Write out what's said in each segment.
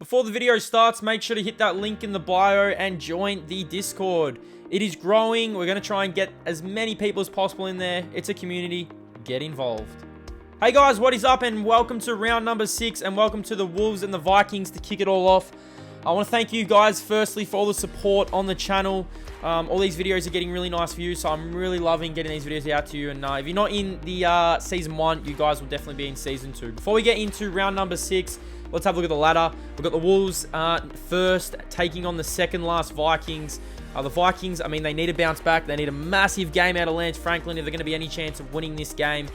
Before the video starts, make sure to hit that link in the bio and join the Discord. It is growing. We're going to try and get as many people as possible in there. It's a community. Get involved. Hey guys, what is up and welcome to round number 6 and welcome to the Wolves and the Vikings to kick it all off. I want to thank you guys firstly for all the support on the channel. All these videos are getting really nice views, so I'm really loving getting these videos out to you. And if you're not in the Season 1, you guys will definitely be in Season 2. Before we get into round number 6, let's have a look at the ladder. We've got the Wolves first taking on the second last Vikings. The Vikings, I mean, they need to bounce back. They need a massive game out of Lance Franklin if they're going to be any chance of winning this game.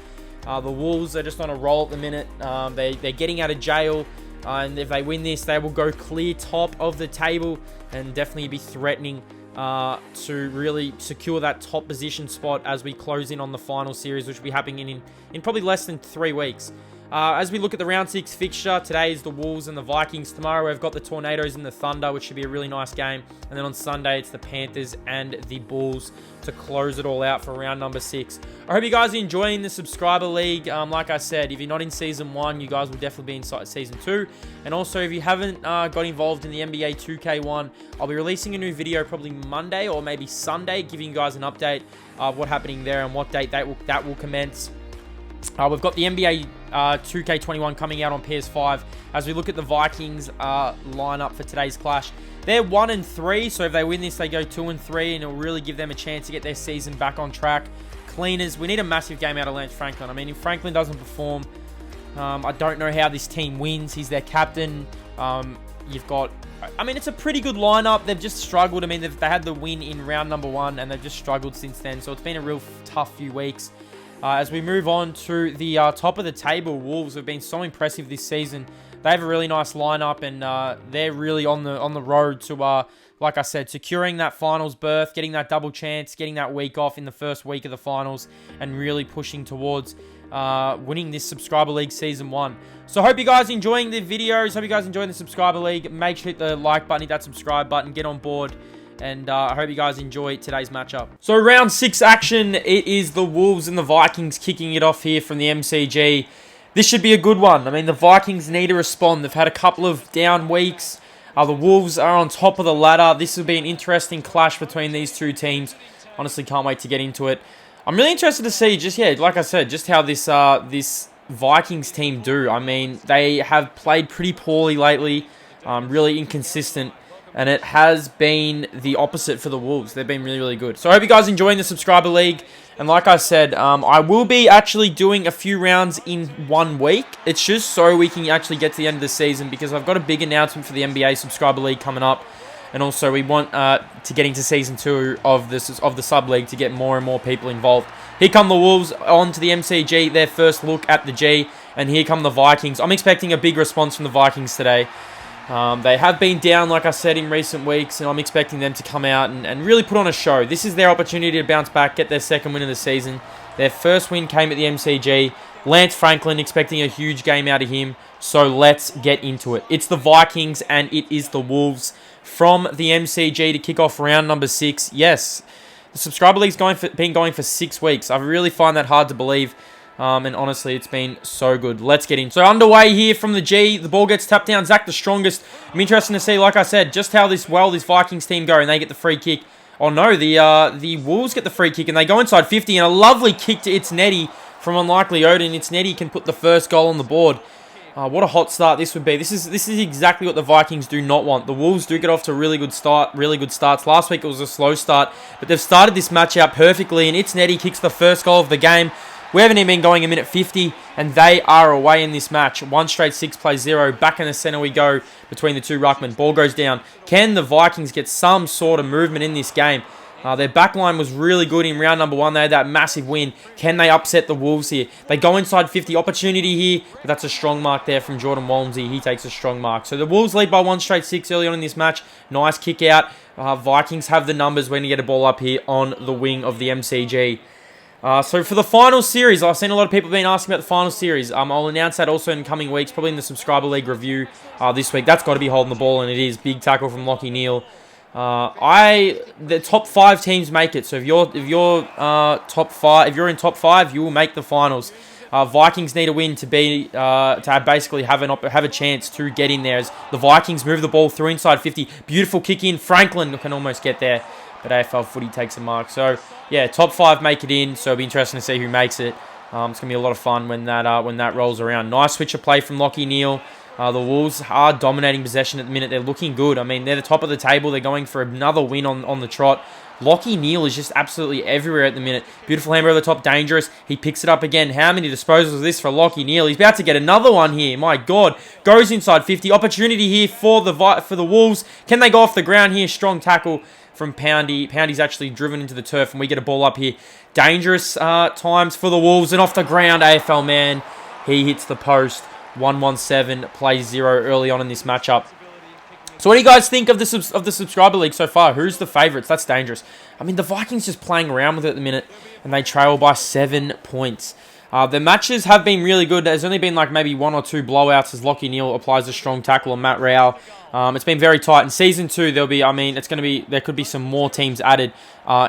The Wolves are just on a roll at the minute. They're getting out of jail. And if they win this, they will go clear top of the table and definitely be threatening to really secure that top position spot as we close in on the final series, which will be happening in probably less than 3 weeks. As we look at the round 6 fixture, today is the Wolves and the Vikings. Tomorrow we've got the Tornadoes and the Thunder, which should be a really nice game. And then on Sunday, it's the Panthers and the Bulls to close it all out for round number 6. I hope you guys are enjoying the subscriber league. Like I said, if you're not in Season 1, you guys will definitely be in Season 2. And also, if you haven't got involved in the NBA 2K1, I'll be releasing a new video probably Monday or maybe Sunday, giving you guys an update of what's happening there and what date that will commence. We've got the NBA 2K21 coming out on PS5. As we look at the Vikings lineup for today's clash, they're 1-3, so if they win this, they go 2-3, and it'll really give them a chance to get their season back on track. Cleaners, we need a massive game out of Lance Franklin. I mean, if Franklin doesn't perform, I don't know how this team wins. He's their captain. You've got, I mean, it's a pretty good lineup. They've just struggled. I mean, they had the win in round number 1, and they've just struggled since then, so it's been a real tough few weeks. As we move on to the top of the table, Wolves have been so impressive this season. They have a really nice lineup, and they're really on the road to, like I said, securing that finals berth, getting that double chance, getting that week off in the first week of the finals, and really pushing towards winning this Subscriber League Season 1. So I hope you guys are enjoying the videos. Hope you guys are enjoying the Subscriber League. Make sure to hit the like button, hit that subscribe button, get on board. And I hope you guys enjoy today's matchup. So round 6 action, it is the Wolves and the Vikings kicking it off here from the MCG. This should be a good one. I mean, the Vikings need to respond. They've had a couple of down weeks. The Wolves are on top of the ladder. This will be an interesting clash between these two teams. Honestly, can't wait to get into it. I'm really interested to see, like I said, just how this Vikings team do. I mean, they have played pretty poorly lately. Really inconsistent. And it has been the opposite for the Wolves. They've been really, really good. So I hope you guys are enjoying the Subscriber League. And like I said, I will be actually doing a few rounds in 1 week. It's just so we can actually get to the end of the season, because I've got a big announcement for the NBA Subscriber League coming up. And also we want to get into Season 2 of the Sub-League to get more and more people involved. Here come the Wolves on to the MCG, their first look at the G. And here come the Vikings. I'm expecting a big response from the Vikings today. They have been down, like I said, in recent weeks, and I'm expecting them to come out and really put on a show. This is their opportunity to bounce back, get their second win of the season. Their first win came at the MCG. Lance Franklin, expecting a huge game out of him, so let's get into it. It's the Vikings, and it is the Wolves from the MCG to kick off round number 6. Yes, the Subscriber League's been going for 6 weeks. I really find that hard to believe. And honestly, it's been so good. Let's get in. So underway here from the G. The ball gets tapped down. Zach the strongest. I'm interested to see, like I said, just how this Vikings team go. And they get the free kick. Oh no, the Wolves get the free kick. And they go inside 50. And a lovely kick to It's Netty from Unlikely Odin. It's Netty can put the first goal on the board. What a hot start this would be. This is exactly what the Vikings do not want. The Wolves do get off to a really good starts. Last week it was a slow start. But they've started this match out perfectly. And It's Netty kicks the first goal of the game. We haven't even been going a minute 50, and they are away in this match. 1 straight 6 plays 0. Back in the center we go between the two ruckmen. Ball goes down. Can the Vikings get some sort of movement in this game? Their backline was really good in round number 1. They had that massive win. Can they upset the Wolves here? They go inside 50. Opportunity here, but that's a strong mark there from Jordan Walmsley. He takes a strong mark. So the Wolves lead by 1 straight 6 early on in this match. Nice kick out. Vikings have the numbers when you get a ball up here on the wing of the MCG. So for the final series, I've seen a lot of people being asking about the final series. I'll announce that also in coming weeks, probably in the Subscriber League review this week. That's got to be holding the ball, and it is. Big tackle from Lockie Neal. The top 5 teams make it. So if you're top 5, if you're in top 5, you will make the finals. Vikings need a win to basically have a chance to get in there as the Vikings move the ball through inside 50. Beautiful kick in. Franklin can almost get there, but AFL footy takes a mark. So, yeah, top 5 make it in, so it'll be interesting to see who makes it. It's going to be a lot of fun when that rolls around. Nice switch of play from Lachie Neale. The Wolves are dominating possession at the minute. They're looking good. I mean, they're the top of the table. They're going for another win on the trot. Lachie Neale is just absolutely everywhere at the minute. Beautiful hammer over the top, dangerous. He picks it up again. How many disposals is this for Lachie Neale? He's about to get another one here. My God. Goes inside 50. Opportunity here for the Wolves. Can they go off the ground here? Strong tackle from Poundy. Poundy's actually driven into the turf, and we get a ball up here. Dangerous times for the Wolves, and off the ground, AFL man. He hits the post. 117, plays 0 early on in this matchup. So what do you guys think of the subscriber league so far? Who's the favourites? That's dangerous. I mean, the Vikings just playing around with it at the minute, and they trail by 7 points. The matches have been really good. There's only been like maybe 1 or 2 blowouts as Lachie Neale applies a strong tackle on Matt Rowell. It's been very tight. In Season 2, there could be some more teams added.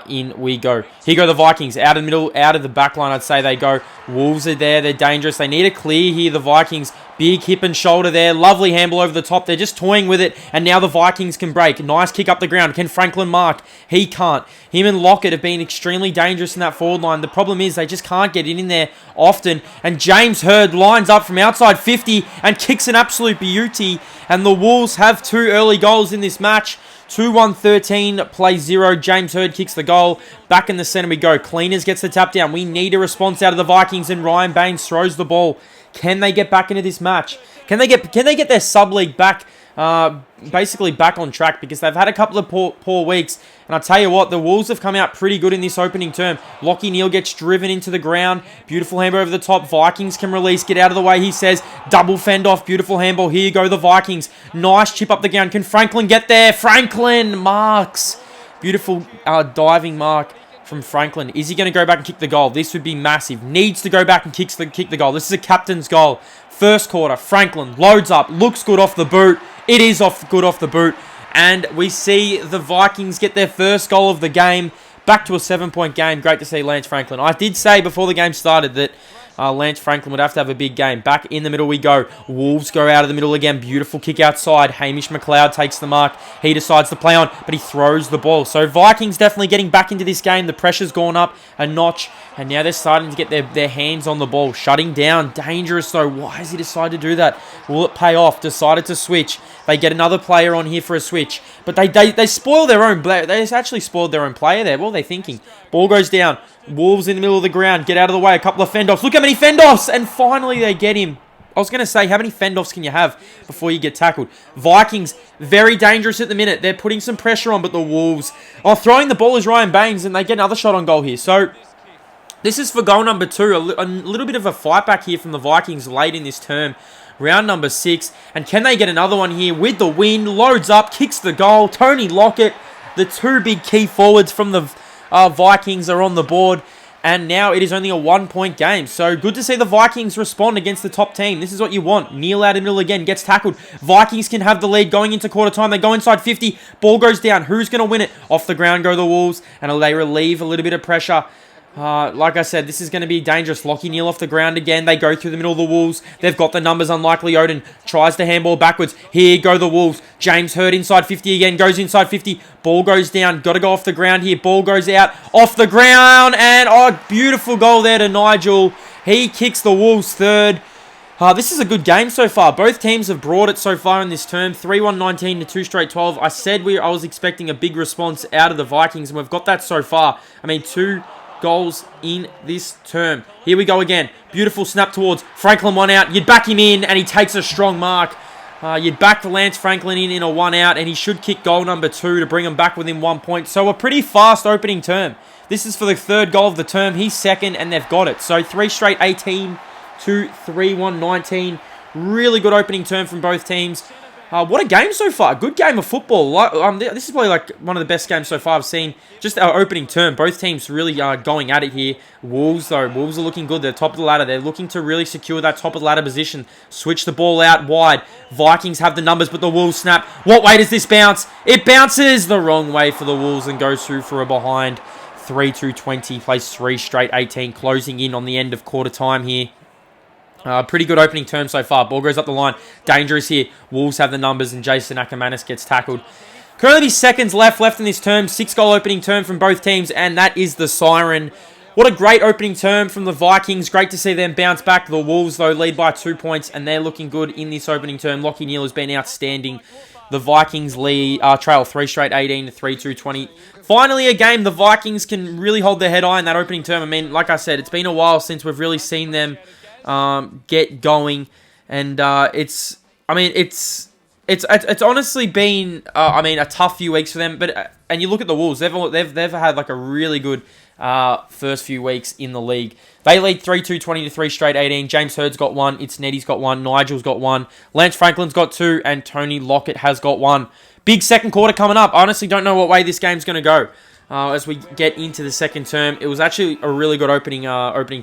In we go. Here go the Vikings. Out of the middle, out of the back line, I'd say they go. Wolves are there. They're dangerous. They need a clear here, the Vikings. Big hip and shoulder there. Lovely handle over the top. They're just toying with it. And now the Vikings can break. Nice kick up the ground. Can Franklin mark? He can't. Him and Lockett have been extremely dangerous in that forward line. The problem is they just can't get in there often. And James Hurd lines up from outside 50 and kicks an absolute beauty. And the Wolves have 2 early goals in this match. 2-1-13, play 0. James Hurd kicks the goal. Back in the centre we go. Cleaners gets the tap down. We need a response out of the Vikings, and Ryan Baines throws the ball. Can they get back into this match? Can they get their sub-league back, basically back on track? Because they've had a couple of poor weeks. And I'll tell you what, the Wolves have come out pretty good in this opening term. Lachie Neale gets driven into the ground. Beautiful handball over the top. Vikings can release. Get out of the way, he says. Double fend off. Beautiful handball. Here you go, the Vikings. Nice chip up the ground. Can Franklin get there? Franklin marks. Beautiful diving mark from Franklin. Is he going to go back and kick the goal? This would be massive. Needs to go back and kick the goal. This is a captain's goal. First quarter. Franklin loads up. Looks good off the boot. It is good off the boot. And we see the Vikings get their first goal of the game. Back to a 7-point game. Great to see Lance Franklin. I did say before the game started that Lance Franklin would have to have a big game. Back in the middle we go. Wolves go out of the middle again. Beautiful kick outside. Hamish McLeod takes the mark. He decides to play on, but he throws the ball. So Vikings definitely getting back into this game. The pressure's gone up a notch, and now they're starting to get their hands on the ball. Shutting down. Dangerous though. Why has he decided to do that? Will it pay off? Decided to switch. They get another player on here for a switch. But they spoil their own... They actually spoiled their own player there. What are they thinking? Ball goes down. Wolves in the middle of the ground. Get out of the way. A couple of fend-offs. Look how many fend-offs! And finally they get him. I was going to say, how many fend-offs can you have before you get tackled? Vikings, very dangerous at the minute. They're putting some pressure on, but the Wolves... throwing the ball is Ryan Baines, and they get another shot on goal here. So... this is for goal number 2. A little bit of a fight back here from the Vikings late in this term. Round number 6. And can they get another one here with the win? Loads up, kicks the goal. Tony Lockett, the 2 big key forwards from the Vikings are on the board. And now it is only a 1-point game. So good to see the Vikings respond against the top team. This is what you want. Neale out in the middle again. Gets tackled. Vikings can have the lead going into quarter time. They go inside 50. Ball goes down. Who's going to win it? Off the ground go the Wolves. And they relieve a little bit of pressure. Like I said, this is going to be dangerous. Lachie Neale off the ground again. They go through the middle of the Wolves. They've got the numbers. Unlikely Odin tries to handball backwards. Here go the Wolves. James Hurd inside 50 again. Goes inside 50. Ball goes down. Got to go off the ground here. Ball goes out. Off the ground. And, beautiful goal there to Nigel. He kicks the Wolves third. This is a good game so far. Both teams have brought it so far in this term. 3-1-19 to 2 straight 12. I said I was expecting a big response out of the Vikings, and we've got that so far. I mean, 2 goals in this term. Here we go again. Beautiful snap towards Franklin, 1 out. You'd back him in, and he takes a strong mark. You'd back the Lance Franklin in a 1 out, and he should kick goal number 2 to bring him back within 1 point. So a pretty fast opening term. This is for the 3rd goal of the term. He's second, and they've got it. So 3 straight 18 to 3-1-19. Really good opening term from both teams. What a game so far. Good game of football. This is probably like one of the best games so far I've seen. Just our opening term. Both teams really are going at it here. Wolves, though. Wolves are looking good. They're top of the ladder. They're looking to really secure that top of the ladder position. Switch the ball out wide. Vikings have the numbers, but the Wolves snap. What way does this bounce? It bounces the wrong way for the Wolves and goes through for a behind. 3-2-20. Plays 3 straight 18. Closing in on the end of quarter time here. Pretty good opening term so far. Ball goes up the line. Dangerous here. Wolves have the numbers, and Jason Ackermanis gets tackled. Currently be seconds left in this term. 6-goal opening term from both teams, and that is the siren. What a great opening term from the Vikings. Great to see them bounce back. The Wolves, though, lead by 2 points, and they're looking good in this opening term. Lachie Neale has been outstanding. The Vikings trail 3 straight 18 to 3-2 20. Finally, a game the Vikings can really hold their head high in that opening term. I mean, like I said, it's been a while since we've really seen them get going, and it's honestly been a tough few weeks for them. But and you look at the Wolves, they've had like a really good first few weeks in the league. They lead 3-2 20 to 3 straight 18. James Hurd's got 1. It's Neddy's got 1. Nigel's got 1. Lance Franklin's got 2, and Tony Lockett has got 1. Big second quarter coming up. I honestly don't know what way this game's going to go. As we get into the second term, it was actually a really good opening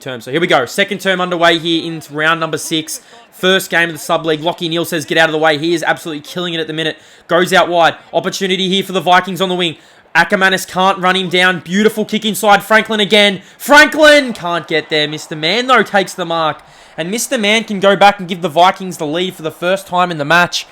term. So here we go. Second term underway here in round number 6. First game of the sub-league. Lachie Neale says, get out of the way. He is absolutely killing it at the minute. Goes out wide. Opportunity here for the Vikings on the wing. Ackermanis can't run him down. Beautiful kick inside. Franklin again. Franklin can't get there. Mr. Man, though, takes the mark. And Mr. Man can go back and give the Vikings the lead for the first time in the match.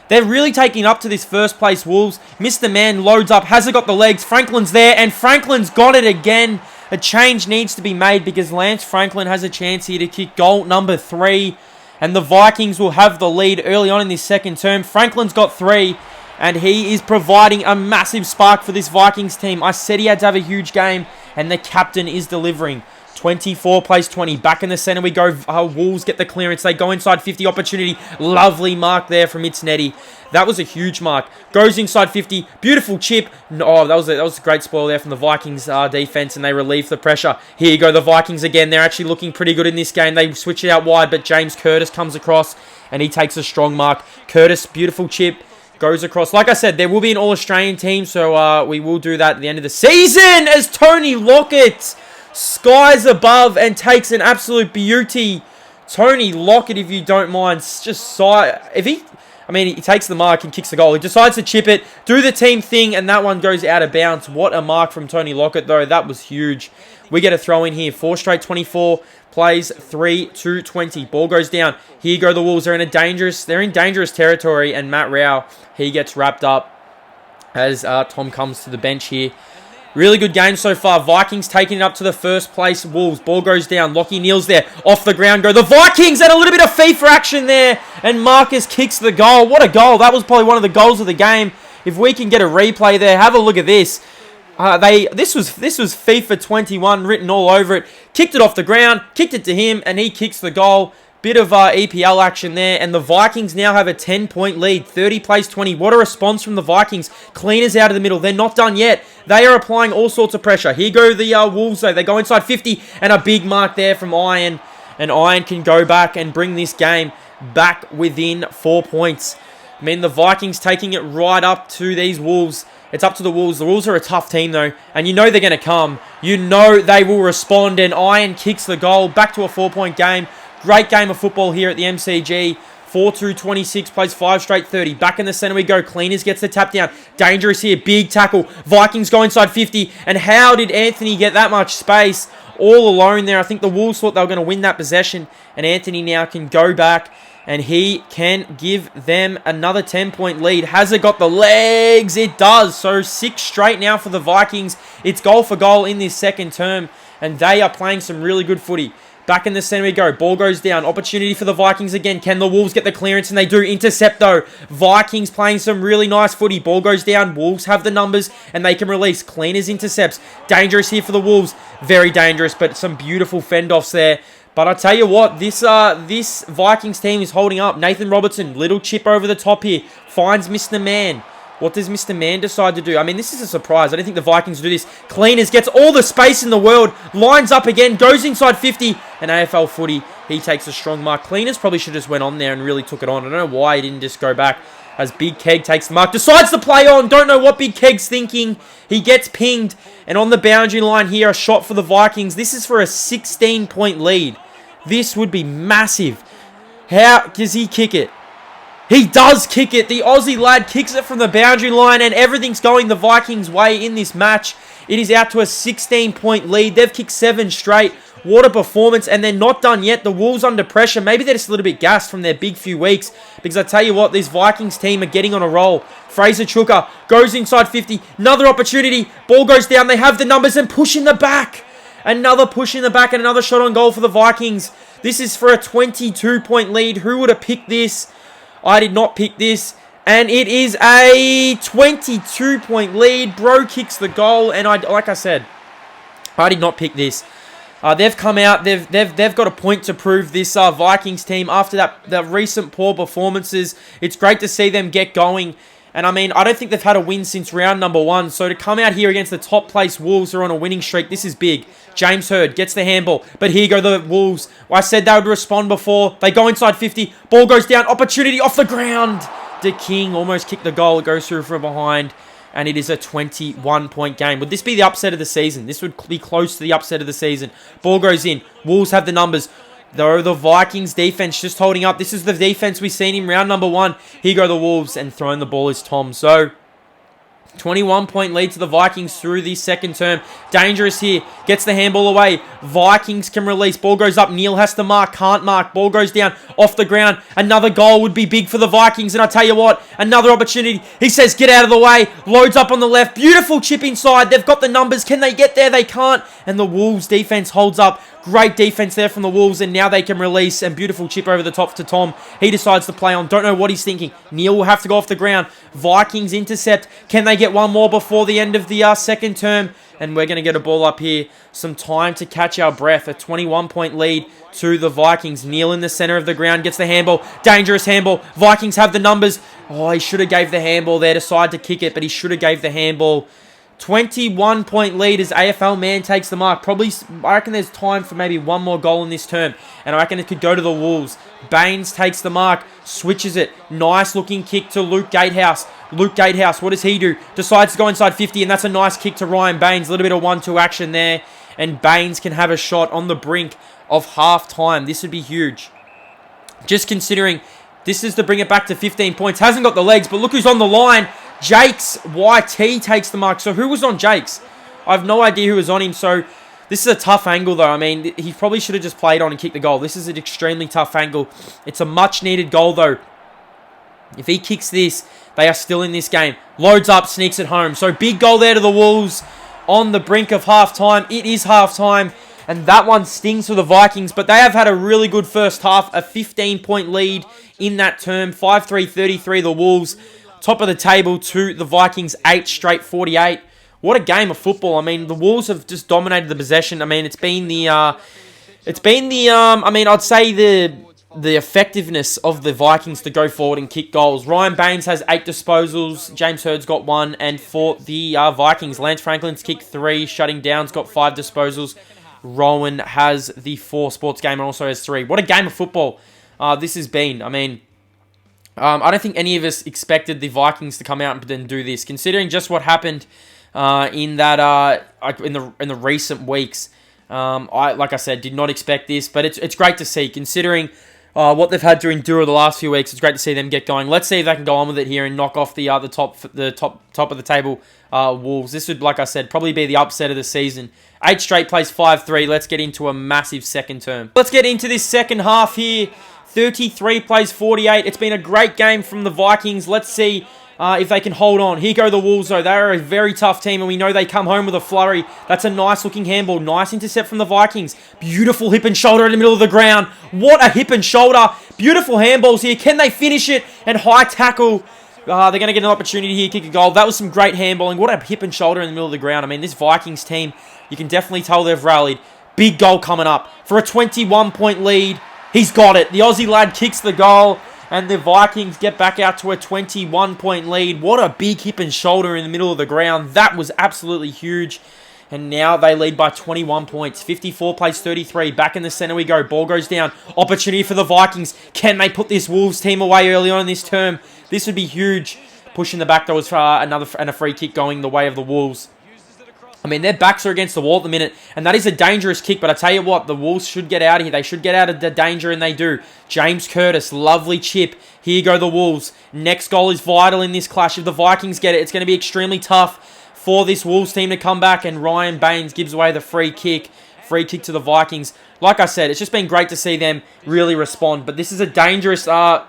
They're really taking up to this first place Wolves. Mr. Man loads up. Has it got the legs? Franklin's there, and Franklin's got it again. A change needs to be made because Lance Franklin has a chance here to kick goal number 3. And the Vikings will have the lead early on in this second term. Franklin's got 3, and he is providing a massive spark for this Vikings team. I said he had to have a huge game, and the captain is delivering. 24 plays 20. Back in the center we go. Wolves get the clearance. They go inside 50. Opportunity. Lovely mark there from It's Netty. That was a huge mark. Goes inside 50. Beautiful chip. Oh, that was a great spoil there from the Vikings defense, and they relieve the pressure. Here you go, the Vikings again. They're actually looking pretty good in this game. They switch it out wide, but James Curtis comes across, and he takes a strong mark. Curtis, beautiful chip. Goes across. Like I said, there will be an All-Australian team, so we will do that at the end of the season as Tony Lockett skies above and takes an absolute beauty. Tony Lockett, if you don't mind, just he takes the mark and kicks the goal. He decides to chip it, do the team thing, and that one goes out of bounds. What a mark from Tony Lockett, though. That was huge. We get a throw in here. 4 straight 24 plays, 3-2 20. Ball goes down. Here go the Wolves. They're in dangerous territory, and Matt Rao, he gets wrapped up as Tom comes to the bench here. Really good game so far. Vikings taking it up to the first place Wolves. Ball goes down. Lachie Neale's there. Off the ground go the Vikings, and a little bit of FIFA action there. And Marcus kicks the goal. What a goal. That was probably one of the goals of the game. If we can get a replay there, have a look at this. This was FIFA 21 written all over it. Kicked it off the ground. Kicked it to him, and he kicks the goal. Bit of EPL action there, and the Vikings now have a 10-point lead. 30 plays 20. What a response from the Vikings. Cleaners out of the middle. They're not done yet. They are applying all sorts of pressure. Here go the Wolves, though. They go inside 50, and a big mark there from Iron. And Iron can go back and bring this game back within 4 points. I mean, the Vikings taking it right up to these Wolves. It's up to the Wolves. The Wolves are a tough team, though, and you know they're going to come. You know they will respond, and Iron kicks the goal. Back to a 4-point game. Great game of football here at the MCG. 4-2 26, plays 5 straight 30. Back in the center we go. Cleaners gets the tap down. Dangerous here. Big tackle. Vikings go inside 50. And how did Anthony get that much space all alone there? I think the Wolves thought they were going to win that possession. And Anthony now can go back, and he can give them another 10-point lead. Has it got the legs? It does. So 6 straight now for the Vikings. It's goal for goal in this second term, and they are playing some really good footy. Back in the center we go. Ball goes down. Opportunity for the Vikings again. Can the Wolves get the clearance? And they do. Intercept, though. Vikings playing some really nice footy. Ball goes down. Wolves have the numbers, and they can release. Cleaners intercepts. Dangerous here for the Wolves. Very dangerous, but some beautiful fend-offs there. But I tell you what, this Vikings team is holding up. Nathan Robertson, little chip over the top here. Finds Mr. Man. What does Mr. Man decide to do? I mean, this is a surprise. I don't think the Vikings do this. Cleaners gets all the space in the world. Lines up again. Goes inside 50. And AFL footy, he takes a strong mark. Cleaners probably should have just went on there and really took it on. I don't know why he didn't just go back. As Big Keg takes the mark. Decides to play on. Don't know what Big Keg's thinking. He gets pinged. And on the boundary line here, a shot for the Vikings. This is for a 16-point lead. This would be massive. How does he kick it? He does kick it. The Aussie lad kicks it from the boundary line, and everything's going the Vikings' way in this match. It is out to a 16-point lead. They've kicked 7 straight. What a performance, and they're not done yet. The Wolves under pressure. Maybe they're just a little bit gassed from their big few weeks, because I tell you what, this Vikings team are getting on a roll. Fraser Chuka goes inside 50. Another opportunity. Ball goes down. They have the numbers and push in the back. Another push in the back and another shot on goal for the Vikings. This is for a 22-point lead. Who would have picked this? I did not pick this. And it is a 22-point lead. Bro kicks the goal, and like I said, I did not pick this. They've come out. They've got a point to prove, this Vikings team, after the recent poor performances. It's great to see them get going. And I mean, I don't think they've had a win since round number 1. So to come out here against the top place Wolves who are on a winning streak, this is big. James Hurd gets the handball. But here go the Wolves. I said they would respond before. They go inside 50. Ball goes down. Opportunity off the ground. The King almost kicked the goal. It goes through from behind. And it is a 21-point game. Would this be the upset of the season? This would be close to the upset of the season. Ball goes in. Wolves have the numbers. Though the Vikings defense just holding up. This is the defense we've seen in round number 1. Here go the Wolves, and throwing the ball is Tom. So 21-point lead to the Vikings through the second term. Dangerous here. Gets the handball away. Vikings can release. Ball goes up. Neal has to mark. Can't mark. Ball goes down off the ground. Another goal would be big for the Vikings. And I tell you what, another opportunity. He says, get out of the way. Loads up on the left. Beautiful chip inside. They've got the numbers. Can they get there? They can't. And the Wolves defense holds up. Great defense there from the Wolves, and now they can release, and beautiful chip over the top to Tom. He decides to play on. Don't know what he's thinking. Neal will have to go off the ground. Vikings intercept. Can they get one more before the end of the second term? And we're going to get a ball up here. Some time to catch our breath. A 21-point lead to the Vikings. Neal in the center of the ground gets the handball. Dangerous handball. Vikings have the numbers. Oh, he should have gave the handball there. Decided to kick it, but he should have gave the handball. 21-point lead as AFL man takes the mark. Probably, I reckon there's time for maybe one more goal in this term. And I reckon it could go to the Wolves. Baines takes the mark, switches it. Nice looking kick to Luke Gatehouse. Luke Gatehouse, what does he do? Decides to go inside 50, and that's a nice kick to Ryan Baines. A little bit of 1-2 action there. And Baines can have a shot on the brink of half-time. This would be huge. Just considering this is to bring it back to 15 points. Hasn't got the legs, but look who's on the line. Jakes YT takes the mark. So who was on Jakes? I have no idea who was on him. So this is a tough angle though. I mean, he probably should have just played on and kicked the goal. This is an extremely tough angle. It's a much needed goal though. If he kicks this, they are still in this game. Loads up, sneaks it home. So big goal there to the Wolves on the brink of halftime. It is halftime. And that one stings for the Vikings. But they have had a really good first half. A 15-point lead in that term. 5-3-33 the Wolves. Top of the table to the Vikings, 8 straight 48. What a game of football. I mean, the Wolves have just dominated the possession. I mean, I'd say the effectiveness of the Vikings to go forward and kick goals. Ryan Baines has 8 disposals. James Hurd's got 1. And for the Vikings, Lance Franklin's kicked 3. Shutting down's got 5 disposals. Rowan has the 4. Sports Gamer also has 3. What a game of football this has been. I mean, I don't think any of us expected the Vikings to come out and then do this, considering just what happened in the recent weeks. Like I said, did not expect this, but it's great to see, considering what they've had to endure the last few weeks. It's great to see them get going. Let's see if they can go on with it here and knock off the top of the table Wolves. This would, like I said, probably be the upset of the season. 8 straight plays 5-3. Let's get into a massive second term. Let's get into this second half here. 33 plays 48. It's been a great game from the Vikings. Let's see if they can hold on. Here go the Wolves, though. They are a very tough team, and we know they come home with a flurry. That's a nice-looking handball. Nice intercept from the Vikings. Beautiful hip and shoulder in the middle of the ground. What a hip and shoulder. Beautiful handballs here. Can they finish it? And high tackle. They're going to get an opportunity here, kick a goal. That was some great handballing. What a hip and shoulder in the middle of the ground. I mean, this Vikings team, you can definitely tell they've rallied. Big goal coming up for a 21-point lead. He's got it. The Aussie lad kicks the goal, and the Vikings get back out to a 21-point lead. What a big hip and shoulder in the middle of the ground. That was absolutely huge. And now they lead by 21 points. 54 plays 33. Back in the center we go. Ball goes down. Opportunity for the Vikings. Can they put this Wolves team away early on in this term? This would be huge. Pushing the back, there was a free kick going the way of the Wolves. I mean, their backs are against the wall at the minute, and that is a dangerous kick, but I tell you what, the Wolves should get out of here. They should get out of the danger, and they do. James Curtis, lovely chip. Here go the Wolves. Next goal is vital in this clash. If the Vikings get it, it's going to be extremely tough for this Wolves team to come back, and Ryan Baines gives away the free kick Free kick to the Vikings. Like I said, it's just been great to see them really respond. But this is a dangerous, I'd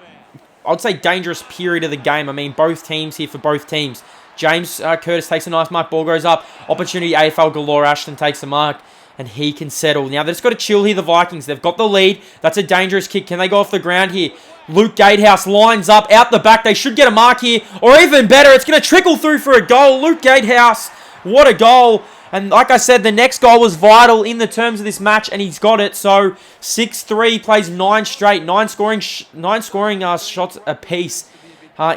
say dangerous period of the game. I mean, both teams here for both teams. James Curtis takes a nice mark. Ball goes up. Opportunity AFL galore. Ashton takes a mark. And he can settle. Now, they've just got to chill here, the Vikings. They've got the lead. That's a dangerous kick. Can they go off the ground here? Luke Gatehouse lines up. Out the back. They should get a mark here. Or even better, it's going to trickle through for a goal. Luke Gatehouse. What a goal. And like I said, the next goal was vital in the terms of this match, and he's got it. So 6-3, plays 9 straight, 9 scoring shots apiece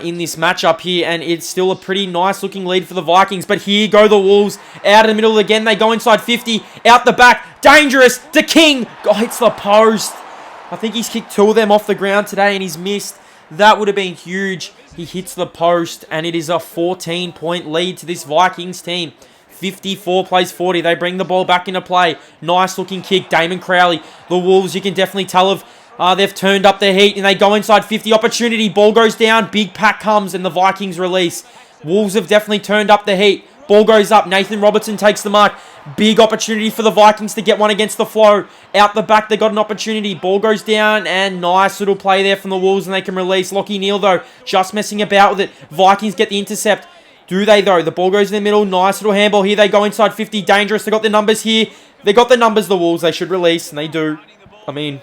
in this matchup here, and it's still a pretty nice looking lead for the Vikings. But here go the Wolves out of the middle again. They go inside 50, out the back, dangerous to King. Oh, hits the post. I think he's kicked 2 of them off the ground today, and he's missed. That would have been huge. He hits the post, and it is a 14-point lead to this Vikings team. 54 plays 40. They bring the ball back into play. Nice looking kick. Damon Crowley. The Wolves, you can definitely tell they've turned up their heat, and they go inside 50. Opportunity. Ball goes down. Big pack comes, and the Vikings release. Wolves have definitely turned up the heat. Ball goes up. Nathan Robertson takes the mark. Big opportunity for the Vikings to get one against the flow. Out the back, they got an opportunity. Ball goes down, and nice little play there from the Wolves, and they can release. Lockie Neal, though, just messing about with it. Vikings get the intercept. Do they, though? The ball goes in the middle. Nice little handball here. They go inside 50. Dangerous. They got the numbers here. They got the numbers, the Wolves. They should release, and they do. I mean,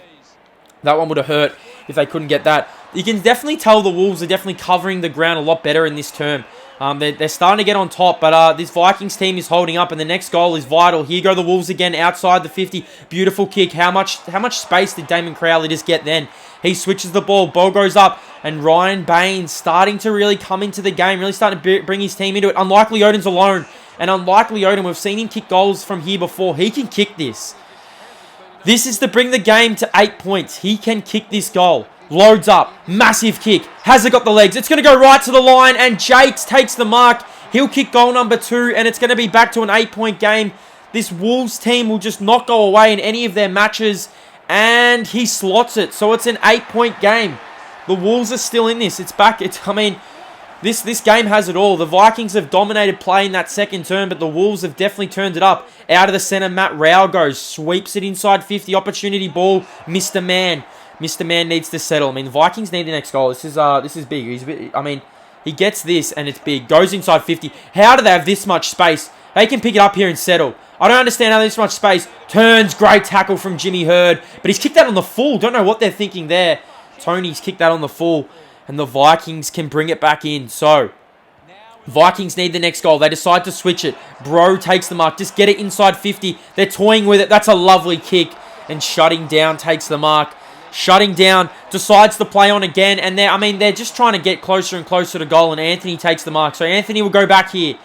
that one would have hurt if they couldn't get that. You can definitely tell the Wolves are definitely covering the ground a lot better in this term. They're starting to get on top, but this Vikings team is holding up, and the next goal is vital. Here go the Wolves again outside the 50. Beautiful kick. How much space did Damon Crowley just get then? He switches the ball. Ball goes up, and Ryan Baines starting to really come into the game, really starting to bring his team into it. Unlikely Odin's alone, and Unlikely Odin, we've seen him kick goals from here before. He can kick this. This is to bring the game to 8 points. He can kick this goal. Loads up. Massive kick. Has it got the legs? It's going to go right to the line, and Jakes takes the mark. He'll kick goal number 2, and it's going to be back to an 8-point game. This Wolves team will just not go away in any of their matches, and he slots it. So it's an 8-point game. The Wolves are still in this. It's back. This game has it all. The Vikings have dominated play in that second term, but the Wolves have definitely turned it up. Out of the center, Matt Rao goes. Sweeps it inside 50. Opportunity ball. Mr. Man. Mr. Man needs to settle. I mean, the Vikings need the next goal. This is big. He gets this, and it's big. Goes inside 50. How do they have this much space? They can pick it up here and settle. I don't understand how there's this much space. Turns. Great tackle from Jimmy Hurd. But he's kicked that on the full. Don't know what they're thinking there. Tony's kicked that on the full. And the Vikings can bring it back in. So, Vikings need the next goal. They decide to switch it. Bro takes the mark. Just get it inside 50. They're toying with it. That's a lovely kick. And Shutting Down takes the mark. Shutting Down decides to play on again. And they're just trying to get closer and closer to goal. And Anthony takes the mark. So Anthony will go back here.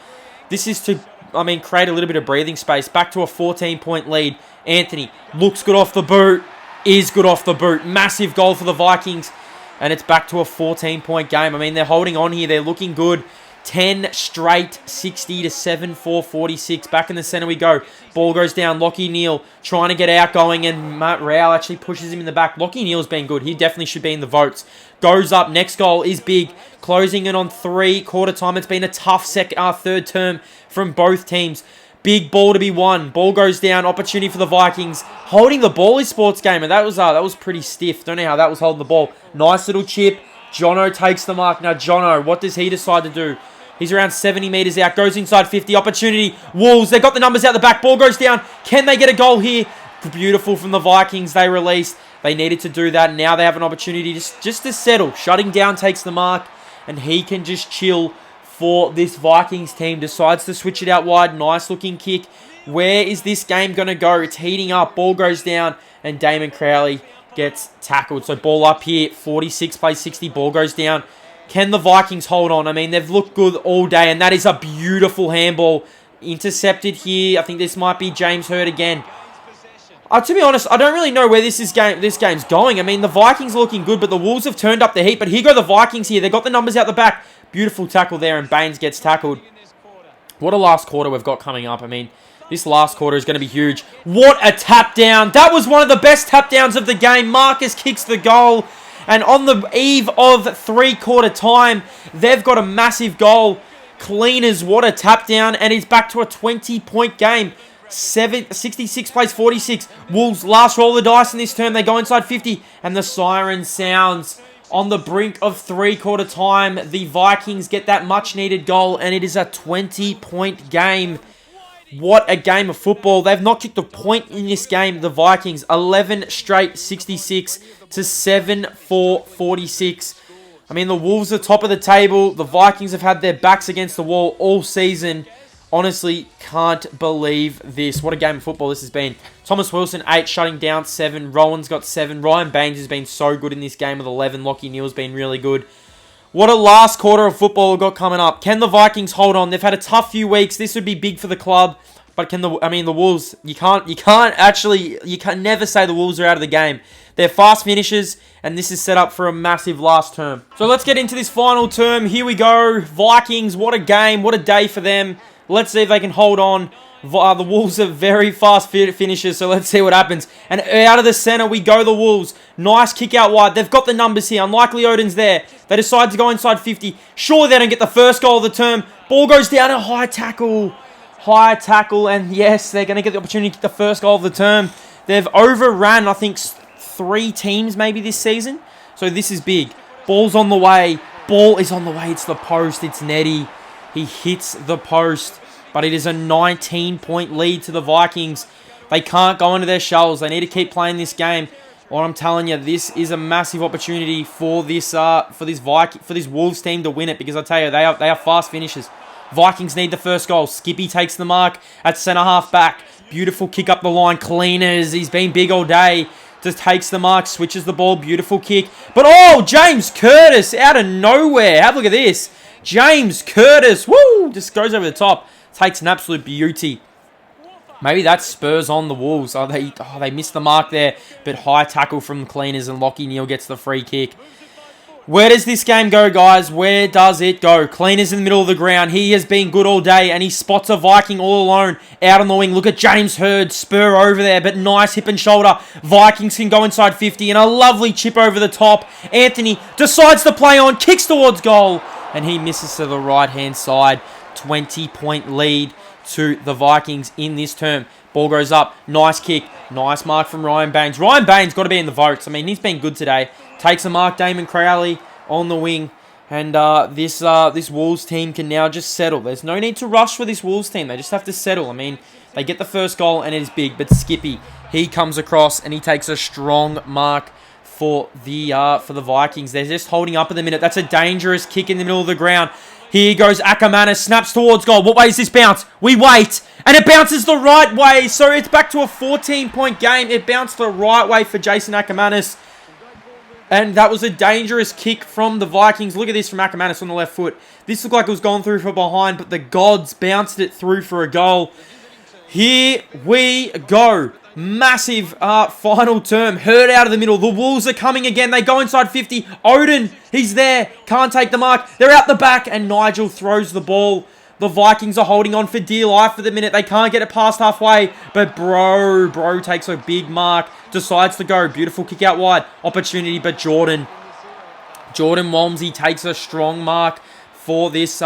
This is to, create a little bit of breathing space. Back to a 14-point lead. Anthony looks good off the boot. Is good off the boot. Massive goal for the Vikings. And it's back to a 14-point game. They're holding on here. They're looking good. 10 straight, 60 to 7, 4, 46. Back in the center we go. Ball goes down. Lockie Neal trying to get outgoing, and Matt Rao actually pushes him in the back. Lockie Neal's been good. He definitely should be in the votes. Goes up. Next goal is big. Closing it on 3 quarter time. It's been a tough third term from both teams. Big ball to be won. Ball goes down. Opportunity for the Vikings. Holding the ball is sports game, and that was pretty stiff. Don't know how that was holding the ball. Nice little chip. Jono takes the mark. Now, Jono, what does he decide to do? He's around 70 meters out. Goes inside 50. Opportunity. Wolves. They got the numbers out the back. Ball goes down. Can they get a goal here? Beautiful from the Vikings. They released. They needed to do that. Now they have an opportunity just to settle. Shutting Down takes the mark, and he can just chill for this Vikings team. Decides to switch it out wide. Nice looking kick. Where is this game going to go? It's heating up. Ball goes down, and Damon Crowley gets tackled. So ball up here. 46 plays 60. Ball goes down. Can the Vikings hold on? They've looked good all day, and that is a beautiful handball. Intercepted here. I think this might be James Hurd again. To be honest, I don't really know where this game's going. The Vikings are looking good, but the Wolves have turned up the heat. But here go the Vikings here. They've got the numbers out the back. Beautiful tackle there, and Baines gets tackled. What a last quarter we've got coming up. This last quarter is going to be huge. What a tap down. That was one of the best tap downs of the game. Marcus kicks the goal. And on the eve of 3/4 time, they've got a massive goal. Cleaners, what a tap down. And he's back to a 20-point game. 66 plays 46. Wolves last roll of the dice in this term. They go inside 50. And the siren sounds on the brink of three-quarter time. The Vikings get that much-needed goal. And it is a 20-point game. What a game of football. They've not kicked a point in this game, the Vikings. 11 straight 66 to 7-4-46. I mean, the Wolves are top of the table. The Vikings have had their backs against the wall all season. Honestly, can't believe this. What a game of football this has been. Thomas Wilson, 8, shutting down 7. Rowan's got 7. Ryan Baines has been so good in this game with 11. Lachie Neale's been really good. What a last quarter of football we've got coming up. Can the Vikings hold on? They've had a tough few weeks. This would be big for the club. But the Wolves, you can never say the Wolves are out of the game. They're fast finishers, and this is set up for a massive last term. So let's get into this final term. Here we go. Vikings, what a game. What a day for them. Let's see if they can hold on. The Wolves are very fast finishers, so let's see what happens. And out of the center, we go the Wolves. Nice kick out wide. They've got the numbers here. Unlikely Odin's there. They decide to go inside 50. Sure, they don't get the first goal of the term. Ball goes down, a high tackle. High tackle, and yes, they're going to get the opportunity to kick the first goal of the term. They've overrun, I think, 3 teams maybe this season. So this is big. Ball's on the way. Ball is on the way. It's the post. It's Netty. He hits the post. But it is a 19-point lead to the Vikings. They can't go into their shells. They need to keep playing this game. What I'm telling you, this is a massive opportunity for this Wolves team to win it. Because I tell you, they are fast finishers. Vikings need the first goal. Skippy takes the mark at centre-half back. Beautiful kick up the line. Cleaners. He's been big all day. Just takes the mark. Switches the ball. Beautiful kick. But, oh, James Curtis out of nowhere. Have a look at this. James Curtis. Woo! Just goes over the top. Takes an absolute beauty. Maybe that spurs on the Wolves. They missed the mark there. But high tackle from Cleaners and Lachie Neale gets the free kick. Where does this game go, guys? Where does it go? Cleaners in the middle of the ground. He has been good all day, and he spots a Viking all alone out on the wing. Look at James Hurd spur over there, but nice hip and shoulder. Vikings can go inside 50, and a lovely chip over the top. Anthony decides to play on, kicks towards goal, and he misses to the right-hand side. 20-point lead to the Vikings in this term. Ball goes up. Nice kick. Nice mark from Ryan Baines. Ryan Baines got to be in the votes. I mean, he's been good today. Takes a mark, Damon Crowley on the wing. And this Wolves team can now just settle. There's no need to rush for this Wolves team. They just have to settle. I mean, they get the first goal and it is big. But Skippy, he comes across and he takes a strong mark for the Vikings. They're just holding up at the minute. That's a dangerous kick in the middle of the ground. Here goes Ackermanis, snaps towards goal. What way is this bounce? We wait, and it bounces the right way. So it's back to a 14-point game. It bounced the right way for Jason Ackermanis. And that was a dangerous kick from the Vikings. Look at this from Ackermanis on the left foot. This looked like it was going through from behind, but the gods bounced it through for a goal. Here we go. Massive final term. Hurd out of the middle. The Wolves are coming again. They go inside 50. Odin, he's there. Can't take the mark. They're out the back, and Nigel throws the ball. The Vikings are holding on for dear life for the minute. They can't get it past halfway. But Bro takes a big mark. Decides to go. Beautiful kick out wide. Opportunity, but Jordan Walmsley takes a strong mark for this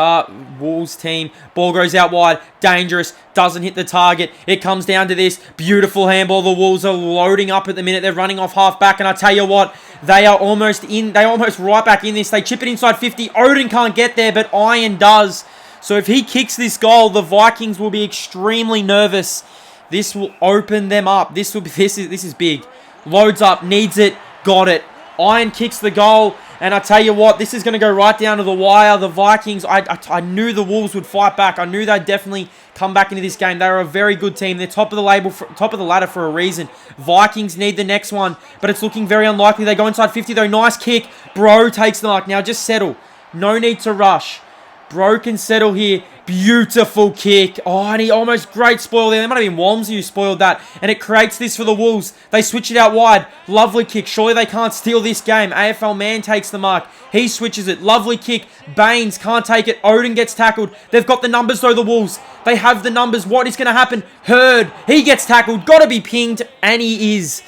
Wolves team. Ball goes out wide. Dangerous. Doesn't hit the target. It comes down to this. Beautiful handball. The Wolves are loading up at the minute. They're running off half back. And I tell you what, they are almost in. They're almost right back in this. They chip it inside 50. Odin can't get there, but Iron does. So if he kicks this goal, the Vikings will be extremely nervous. This will open them up. This is big. Loads up. Needs it. Got it. Iron kicks the goal. And I tell you what, this is going to go right down to the wire. The Vikings, I knew the Wolves would fight back. I knew they'd definitely come back into this game. They're a very good team. They're top of the ladder for a reason. Vikings need the next one, but it's looking very unlikely. They go inside 50 though. Nice kick. Bro takes the mark. Now just settle. No need to rush. Bro can settle here. Beautiful kick. Oh, and he almost great spoil there. There might have been Walmsley who spoiled that. And it creates this for the Wolves. They switch it out wide. Lovely kick. Surely they can't steal this game. AFL man takes the mark. He switches it. Lovely kick. Baines can't take it. Odin gets tackled. They've got the numbers though, the Wolves. They have the numbers. What is going to happen? Hurd. He gets tackled. Got to be pinged. And he is.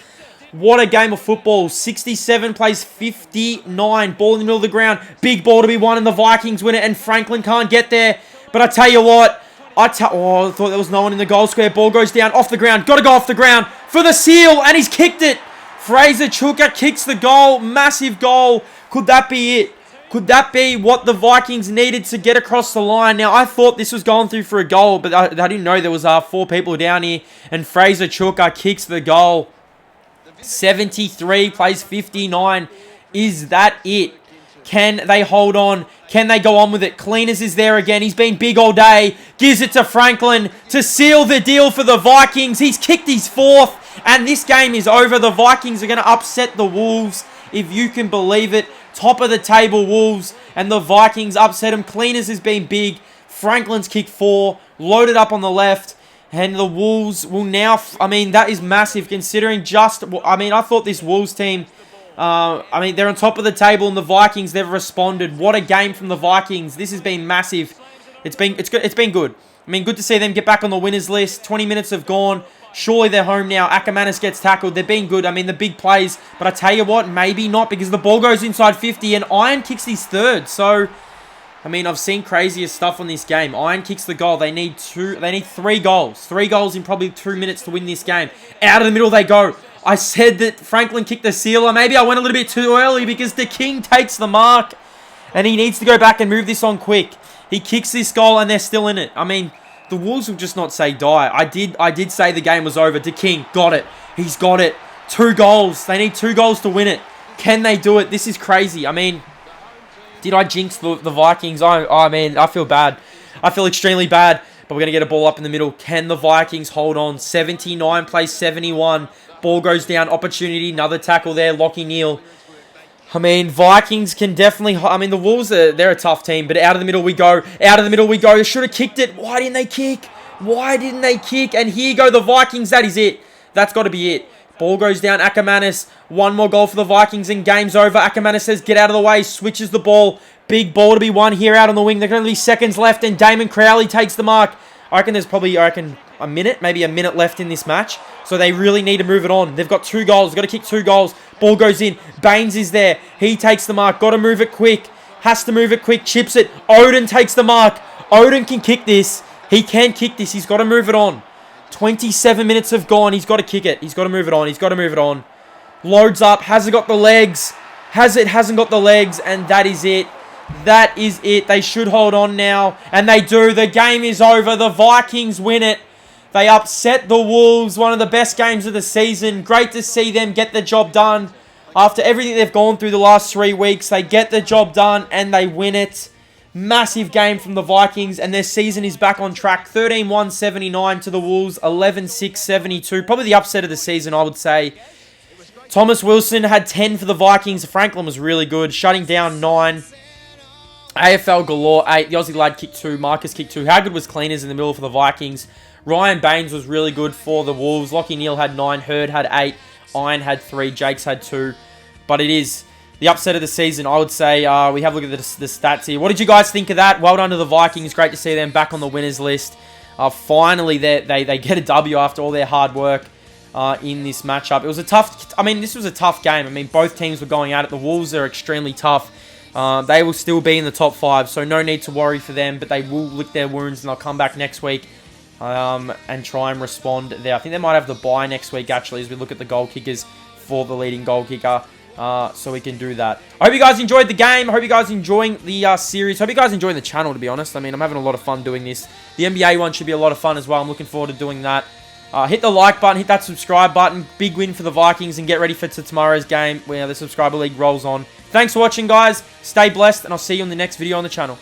What a game of football. 67 plays 59. Ball in the middle of the ground. Big ball to be won and the Vikings win it. And Franklin can't get there. But I tell you what, I thought there was no one in the goal square. Ball goes down, off the ground. Got to go off the ground for the seal, and he's kicked it. Fraser Chuka kicks the goal. Massive goal. Could that be it? Could that be what the Vikings needed to get across the line? Now, I thought this was going through for a goal, but I didn't know there was 4 people down here, and Fraser Chuka kicks the goal. 73 plays 59. Is that it? Can they hold on? Can they go on with it? Cleaners is there again. He's been big all day. Gives it to Franklin to seal the deal for the Vikings. He's kicked his 4th, and this game is over. The Vikings are going to upset the Wolves, if you can believe it. Top of the table Wolves, and the Vikings upset them. Cleaners has been big. Franklin's kicked 4, loaded up on the left, and the Wolves will now... I mean, that is massive considering just... I mean, I thought this Wolves team... I mean, they're on top of the table, and the Vikings, they've responded. What a game from the Vikings. This has been massive. It's been good. I mean, good to see them get back on the winners list. 20 minutes have gone. Surely they're home now. Ackermanis gets tackled. They've been good. I mean, the big plays. But I tell you what, maybe not, because the ball goes inside 50, and Iron kicks his 3rd. So, I mean, I've seen crazier stuff on this game. Iron kicks the goal. They need 3 goals. 3 goals in probably 2 minutes to win this game. Out of the middle they go. I said that Franklin kicked the sealer. Maybe I went a little bit too early, because the King takes the mark, and he needs to go back and move this on quick. He kicks this goal, and they're still in it. I mean, the Wolves will just not say die. I did say the game was over. The King got it. He's got it. 2 goals. They need 2 goals to win it. Can they do it? This is crazy. I mean, did I jinx the Vikings? I mean, I feel bad. I feel extremely bad. But we're going to get a ball up in the middle. Can the Vikings hold on? 79 plays 71. Ball goes down. Opportunity. Another tackle there. Lockie Neal. I mean, Vikings can definitely... I mean, the Wolves, they're a tough team. But out of the middle we go. Out of the middle we go. They should have kicked it. Why didn't they kick? Why didn't they kick? And here go the Vikings. That is it. That's got to be it. Ball goes down. Ackermanis. 1 more goal for the Vikings and game's over. Ackermanis says, get out of the way. Switches the ball. Big ball to be won here out on the wing. There's going to be seconds left, and Damon Crowley takes the mark. I reckon there's probably, a minute, maybe a minute left in this match. So they really need to move it on. They've got 2 goals. They've got to kick 2 goals. Ball goes in. Baines is there. He takes the mark. Got to move it quick. Has to move it quick. Chips it. Odin takes the mark. Odin can kick this. He can kick this. He's got to move it on. 27 minutes have gone. He's got to kick it. He's got to move it on. He's got to move it on. Loads up. Hasn't got the legs. Hasn't got the legs. And that is it. That is it. They should hold on now. And they do. The game is over. The Vikings win it. They upset the Wolves. One of the best games of the season. Great to see them get the job done. After everything they've gone through the last 3 weeks, they get the job done and they win it. Massive game from the Vikings, and their season is back on track. 13-1-79 to the Wolves. 11-6-72. Probably the upset of the season, I would say. Thomas Wilson had 10 for the Vikings. Franklin was really good, shutting down 9. AFL galore, 8. The Aussie lad kicked 2. Marcus kicked 2. How good was Cleaners in the middle for the Vikings? Ryan Baines was really good for the Wolves. Lockie Neal had 9. Hurd had 8. Iron had 3. Jakes had 2. But it is the upset of the season, I would say. We have a look at the stats here. What did you guys think of that? Well done to the Vikings. Great to see them back on the winners list. Finally, they get a W after all their hard work in this matchup. It was a tough... I mean, this was a tough game. I mean, both teams were going at it. The Wolves are extremely tough. They will still be in the top 5, so no need to worry for them. But they will lick their wounds, and they'll come back next week and try and respond there. I think they might have the bye next week, actually, as we look at the goal kickers for the leading goal kicker. So we can do that. I hope you guys enjoyed the game. I hope you guys are enjoying the series. I hope you guys are enjoying the channel, to be honest. I mean, I'm having a lot of fun doing this. The NBA one should be a lot of fun as well. I'm looking forward to doing that. Hit the like button. Hit that subscribe button. Big win for the Vikings. And get ready for tomorrow's game where the subscriber league rolls on. Thanks for watching, guys. Stay blessed. And I'll see you in the next video on the channel.